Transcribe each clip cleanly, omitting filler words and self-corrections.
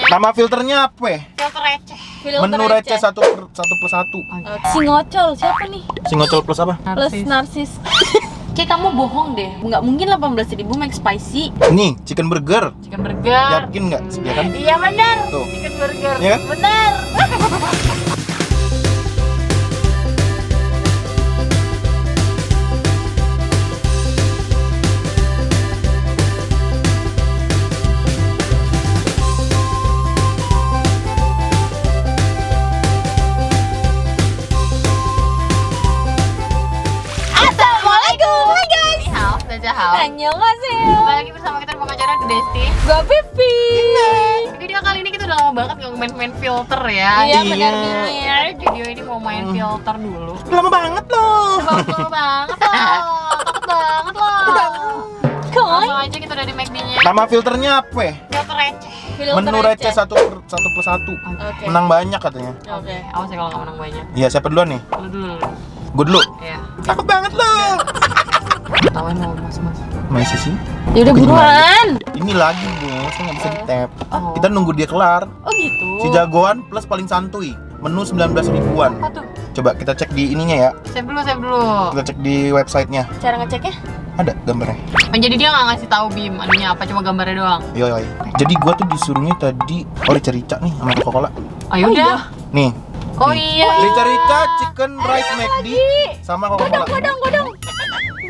Nama filternya apa? Filter receh. Menu receh 1+1. Si ngocol siapa nih? Si ngocol plus apa? Plus narsis. Kayak kamu bohong deh. Nggak mungkin 18.000 McSpicy. Nih, chicken burger. Chicken burger. Yakin nggak? Ya kan? Iya benar. Tuh. Chicken burger. Iya kan? Benar. Annyeonghaseyo. Kembali lagi bersama kita di pengacara The Desti. Gua Vivi. Video kali ini kita udah lama banget nggak main filter ya. Iya Iya. benar. Video ini mau main filter dulu. Lama banget loh. Lama banget loh. Takut banget loh. Koy. Langsung aja kita udah di McD-nya. Nama filternya apa? Filter receh. Menu receh 1+1. Oke. Menang banyak katanya. Oke. Awas ya kalau nggak menang banyak. Iya, siapa duluan nih? Lu dulu. Gue dulu. Iya. Takut banget loh. Tawain mau mas. Masih sih? Ya udah buruan. Ini lagi bos, nggak bisa di tap. Oh. Kita nunggu dia kelar. Oh gitu. Si jagoan plus paling santuy. Menu 19 ribuan. Apa tuh? Coba kita cek di ininya ya. Save dulu. Kita cek di websitenya. Cara ngeceknya? Ada gambarnya. Oh, jadi dia nggak ngasih tahu Bim anunya apa, cuma gambarnya doang. Yoi. Jadi gua tuh disuruhnya tadi rica-rica nih sama Coca-Cola. Ayo udah. Nih. Oh nih. iya. Rica-rica chicken rice McD sama Coca-Cola.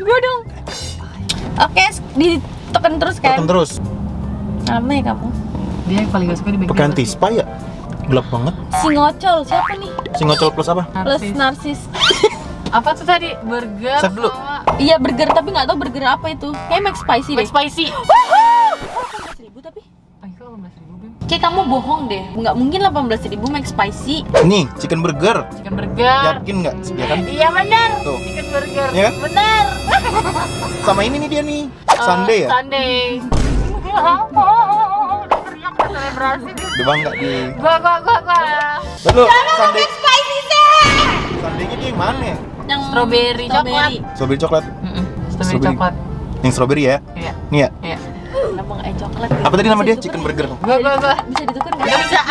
Godong. Oke, ditekan terus kan? Tekan terus. Lama ya kamu? Dia yang paling gak suka di McD. Pakai antispa ya? Gelap banget. Si ngocol siapa nih? Si ngocol plus apa? Plus narsis. Apa tuh tadi? Burger Save dulu. sama Iya burger tapi nggak tahu burger apa itu. Kayak McSpicy deh. McSpicy. 18.000 tapi. Ayo 18.000 Bim. Kayak kamu bohong deh. Nggak mungkin 18.000 McSpicy. Nih, chicken burger. Chicken burger. Yakin nggak? Ya kan? Iya benar. Tuh. Chicken burger. Iya kan? Benar. Sama ini nih dia nih. Sunday ya? Sunday. Teriak selebrasi. Udah bangga di. Gua. Lalu Sunday. Sundaynya dia yang mana? Yang Strawberry coklat. Strawberry coklat. Strawberry Strawberry. coklat. Yang strawberry ya? Iya. Nih ya. Iya. Kenapa nggak coklat? Apa tadi nama Bisa dia? ditukar Chicken nggak? burger. Gua. Bisa ditukar nggak? Gak bisa.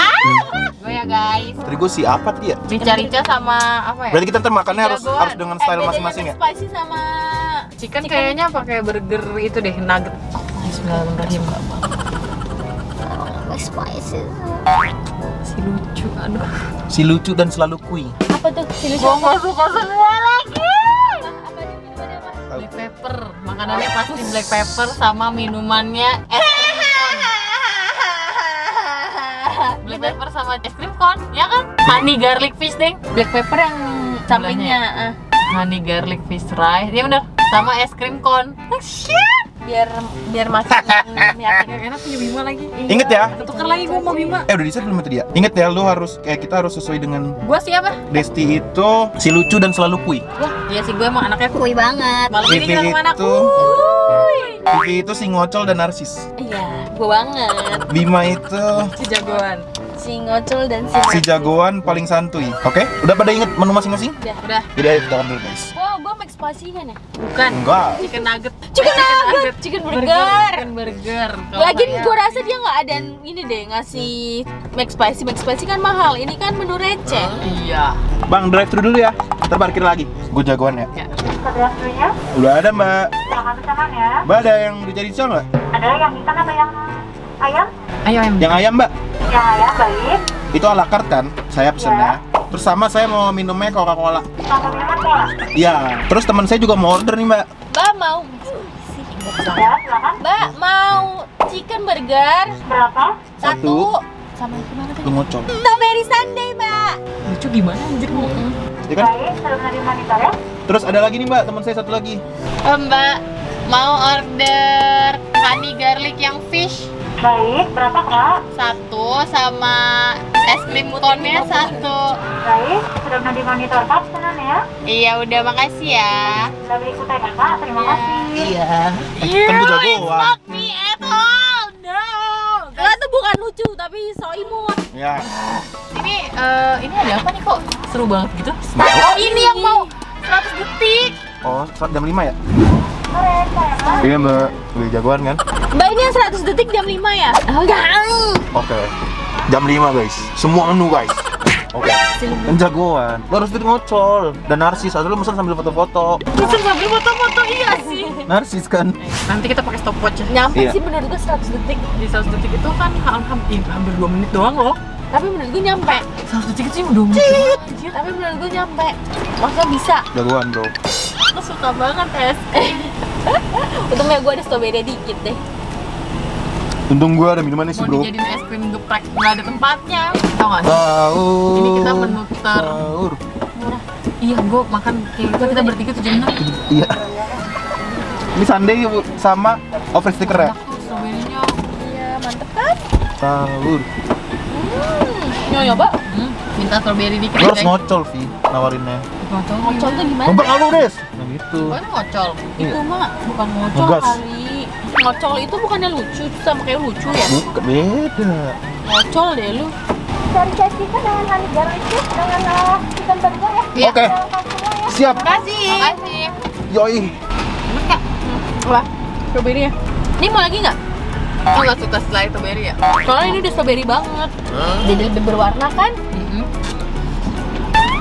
Gue ya guys. Tadi gue si apa tadi ya? Rica sama apa ya? Berarti kita ntar makannya harus Jagoan. dengan style Bedanya masing-masing ya? McSpicy sama Chicken kayaknya pakai burger itu deh, nugget. Bismillahirrahmanirrahim. McSpicy. Si lucu, aduh. Si lucu dan selalu kui. Apa tuh? Si lucu. Gua nggak suka semua lagi. Apa dia minumannya apa? Black pepper, makanannya pasti black pepper sama minumannya es krim cone. Black pepper sama es krim cone, ya kan? Honey garlic fish ding. Black pepper yang sampingnya. Honey garlic fish rice, ya bener. Sama es krim cone. Biar makin yakin. Enak punya Bima lagi. Ingat ya? Tukar lagi gua mau Bima. Udah di-set belum itu dia? Ingat ya, lu harus kita harus sesuai dengan Gua siapa? Desti itu si lucu dan selalu kui. Wah, iya sih gue emang anaknya kuy banget. Malam ini Vivi kita kemana? itu Vivi itu si ngocol dan narsis. Iya, gua banget. Bima itu Si jagoan. Si ngocol dan si jagoan paling santuy. Oke? Udah pada inget menu masing-masing? Udah. Jadi ayo kita makan dulu guys. Gua McSpicy kan ya? Bukan. Enggak. Chicken nugget. Chicken burger. Chicken burger. Lagian gua rasa dia nggak ada ini deh ngasih McSpicy kan mahal. Ini kan menu receh. Iya. Bang, drive thru dulu ya. Ntar parkir lagi. Gue jagoan ya. Ya. Drive-thru-nya Udah ada, Mbak. silakan pesanan ya. Mbak, ada yang dicari nggak? Ada yang ikan atau yang ayam? Ayo em. Yang ayam, Mbak. Yang ayam baik. Itu ala carte kan? Saya pesennya. Terus sama saya mau minumnya Coca-Cola. Sama minuman cola. Iya. Terus teman saya juga mau order nih, Mbak. Mbak mau Ya, silakan. Mbak mau chicken burger Berapa? satu sama gimana Lu tadi? ngocol. Strawberry sundae, Mbak. Lucu gimana anjir lu? Ya kan? Baik, sudah di monitor ya. Terus ada lagi nih, Mbak. Teman saya satu lagi. Mbak mau order honey garlic yang fish Baik, berapa kak? satu sama es krim cone-nya satu. Baik, sudah di monitor kak pesanan ya. Iya udah makasih ya. Sudah berikutan ya kak, terima kasih. Iya. Kan gue jagoan. Not me at all. No. Enggak tuh bukan lucu tapi so imut. Ya. Ini ada apa nih kok seru banget gitu? Oh ini yang mau 100 detik. Oh, jam 5 ya? Sore, sayang. Iya, Mbak. Beli jagoan kan? Mbak ini yang 100 detik jam 5 ya? Enggak. Oke. Jam 5 guys. Semua menu guys. Oke. Kan jagoan. Lo harus ngocol dan narsis. Asal lo pesan sambil foto-foto. Pesan sambil foto-foto, iya sih. Narsis kan. Nanti kita pakai stopwatch ya. Nyampe Iya. sih menurut gue 100 detik. Di 100 detik itu kan hampir 2 menit doang loh. Tapi menurut gue nyampe. 100 detik itu 2 menit doang, anjir. Tapi menurut gue nyampe. Maksudnya bisa. Jagoan bro. Aku suka banget es krim. Untungnya gue ada strawberry dikit deh. Untung gue ada minumannya sih Mau bro. dijadiin es krim geprek, nggak ada tempatnya. Tau nggak sih? Sahur. Ini kita menu Sahur. Murah. Iya, gue makan kayak gitu kita bertiga 7,6. Iya. Ini sundae sama over sticker ya. Enak tuh strawberry-nya. Iya, mantep kan? Sahur. Nyoba. Minta strawberry dikit. Lo harus ngocol Vi nawarinnya. Ngocol. Ngocol tuh gimana? Coba lu Des. Nah gitu. Oh, ini ngocol. Itu mah bukan ngocol Ngegas. kali. Ngocol itu bukannya lucu, sama kayak lucu ya? Bukan beda. Ngocol deh lu. Dari kita dengan honey garlic dengan chicken burger ya. Iya. Oke. Siap. Makasih. Makasih. Yoi. Wah, strawberry ya. Ini mau lagi nggak? Aku nggak suka setelah strawberry ya. Soalnya ini udah strawberry banget. Jadi lebih berwarna kan?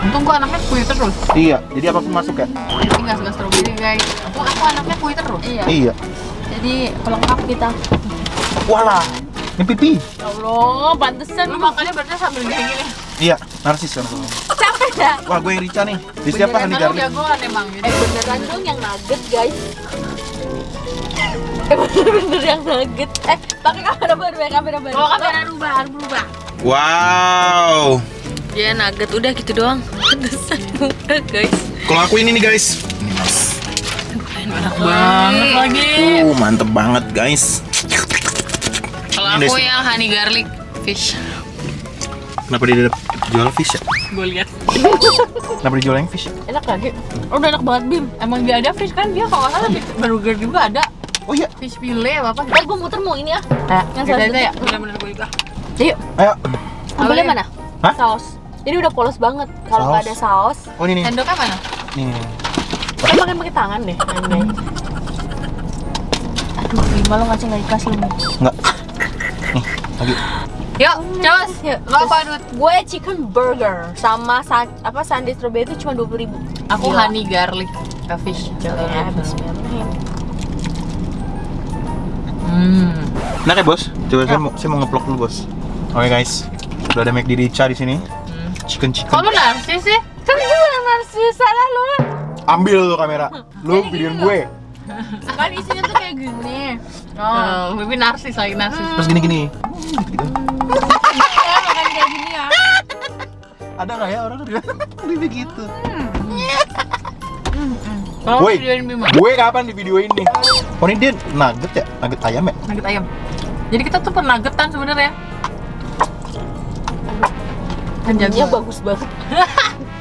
Untung gua anaknya kue terus. Iya. Jadi apapun masuk ya. Jadi nggak suka strawberry guys. Aku anaknya kue terus. Iya. Iya. Jadi pelengkap kita. Walah. Ini pipi. Ya Allah, pantesan Lu makannya berarti sambil gini. Iya. Narsis kan. capek dah. Wah gue yang Rica nih. Di siapa honey Lu garlic? jagoan emang. Jadi Beneran dong yang nugget guys. Bener-bener yang nugget. Pakai kamera baru ya, kamera baru. kalau kamera rubah. Wow. Ya nugget udah gitu doang. Pantesan muka guys. Kalau aku ini nih guys. Enak banget lagi. Mantep banget guys. Kalau Ini aku deh. yang honey garlic fish. Kenapa dia jual fish ya? Gue lihat. Kenapa dijual yang fish ya? Enak lagi. Udah enak banget Bim. Emang dia ada fish kan dia kalau nggak salah di burger juga ada Oh iya. fish fillet apa? Gue muter mau ini ah. Yang Kita satu ya. detik. Bener-bener gue juga. Yuk, Ayo. ambilnya Apa mana? Hah? Saus. Jadi udah polos banget. Kalau nggak ada saus, Oh ini nih. Sendoknya mana? Nih. kan pakai tangan deh. Anjay. Aduh, Bima lo ngasih nggak ikhlas lu. Enggak. Nih, lagi. Yuk, cus. Yuk, Lo apa Dut? gue chicken burger sama sundae strawberry itu cuma 20.000. Aku Gila. honey garlic fish. Ya, bismillah. Nah kayak bos. Coba saya mau ngeplok dulu bos. Oke guys. Udah ada McD Rica di sini. Chicken. Kok lu narsis sih? Kan gue yang narsis, salah lu. Ambil tuh kamera. Lu videoin gue. Kan isinya tuh kayak gini. Oh, Bibi narsis lagi narsis. Terus gini. Gitu. Makan kayak gini ya. Ada nggak ya orang bilang begitu? Kalau Woi, videoin Bima, gue kapan di video ini? Oh ini dia nugget ya? Nugget ayam ya? nugget ayam. Jadi kita tuh pernuggetan sebenarnya. Kan Ini jago. bagus banget.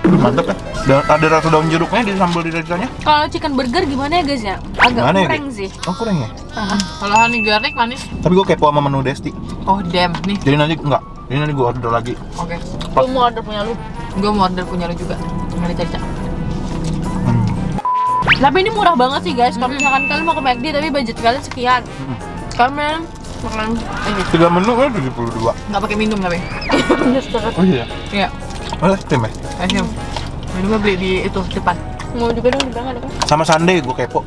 Mantep ya? Dan ada rasa daun jeruknya di sambal di Ricanya? Kalau chicken burger gimana ya guys ya? Agak Gimana ya, kurang Gi? sih. Oh kurang ya? Kalau honey garlic manis. Tapi gue kepo sama menu Desti. Oh damn nih. Jadi nanti enggak. Jadi nanti gue order lagi. Oke. Lu mau order punya lu. Gue mau order punya lu juga. Nggak dicari-cari. Tapi ini murah banget sih guys. Kalau misalkan kalian mau ke McD tapi budget kalian sekian. Kalian makan ini. 3 menu kan 72. Nggak pakai minum tapi. Oh iya. Iya. Oh tim ya? Ayo. Minumnya beli di itu depan. Mau juga dong di belakang ada kan? Sama sundae gue kepo.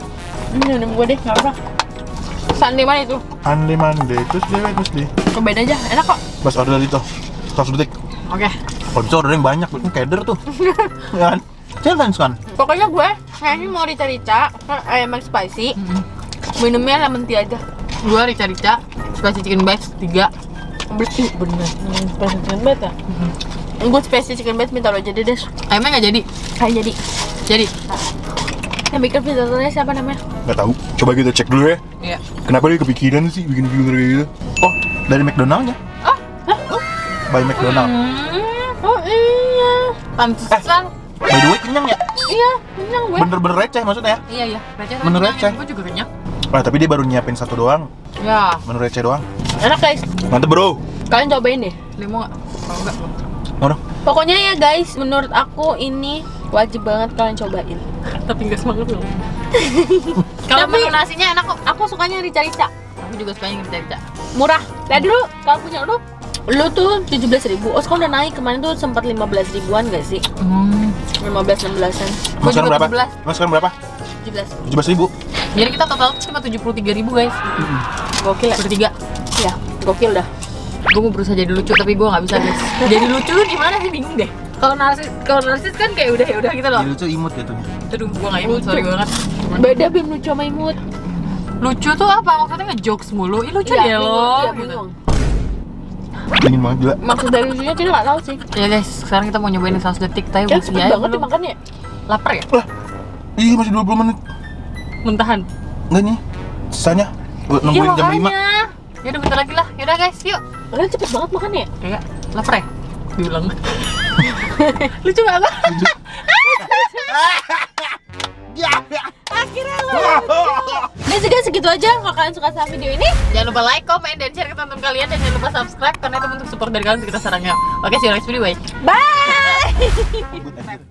Ini minum gue deh, nggak apa. Sundae mana itu? Sundae Monday terus deh. Cobain aja, enak kok. Pas order itu 100 detik. Oke. Kalau bisa order yang banyak, kan keder tuh. Kan? Challenge kan? Pokoknya gue kayaknya mau rica-rica, ayam McSpicy. Minumnya lemon tea aja. Gue rica-rica, spicy chicken bites 3. Bersih bener. Spicy chicken bite ya? Gue spicy chicken bite minta lo aja deh des. Ayamnya nggak jadi. Kayak jadi. Jadi. Yang bikin videonya siapa namanya? Nggak tahu. Coba kita cek dulu ya. Iya. Kenapa dia kepikiran sih bikin video kayak gitu? Oh, dari McDonald-nya. By McDonald. Oh iya. Pantesan. By the way, kenyang ya? Iya, kenyang gue. Bener-bener receh maksudnya. Iya. Receh. Menu receh. Gue juga kenyang. Wah, tapi dia baru nyiapin satu doang. Ya. Menu receh doang. Enak guys. Mantep bro. Kalian cobain deh. Limo nggak? Kalau nggak. Mau dong? Pokoknya ya guys, menurut aku ini wajib banget kalian cobain. Tapi nggak semangat loh. Kalau Tapi- menu nasinya enak kok. Aku sukanya rica-rica. Aku juga sukanya rica-rica. Murah. Lihat dulu, kalau punya lu Lu tuh 17.000. Oh, sekarang udah naik. Kemarin tuh sempat 15 ribuan gak sih? 15-16an. Mas sekarang berapa? 17. Mas sekarang berapa? 17. 17.000. Jadi kita total cuma 73.000 guys. Gokil ya? Bertiga. Ya, gokil dah. Gue mau berusaha jadi lucu tapi gue nggak bisa guys. Jadi lucu tuh gimana sih, bingung deh. Kalau narsis kan kayak udah ya udah gitu loh. Jadi lucu imut gitu. Aduh, gue nggak imut, sorry banget. Beda Bim lucu sama imut. Lucu tuh apa? Maksudnya ngejokes mulu. Ih lucu deh lo. Iya, Gitu. bingung. Dingin banget gila. Maksud dari lucunya kita nggak tahu sih. Ya guys, sekarang kita mau nyobain 100 detik tapi Ya, masih cepet aja banget belum. dimakannya. Lapar ya? Lah. Iya masih 20 menit. Muntahan. Enggak nih. Sisanya gua Iya nungguin jam 5. makanya. Yaudah bentar lagi lah. Yaudah guys, yuk. Kalian cepet banget makannya. Enggak, lapar ya? Diulang. Lucu gak lo? Akhirnya lo. Dan juga segitu aja. Kalau kalian suka sama video ini, Jangan lupa like, comment, dan share ke teman-teman kalian. Dan jangan lupa subscribe karena itu bentuk support dari kalian untuk kita sarangnya. Oke, see you next video, bye. bye.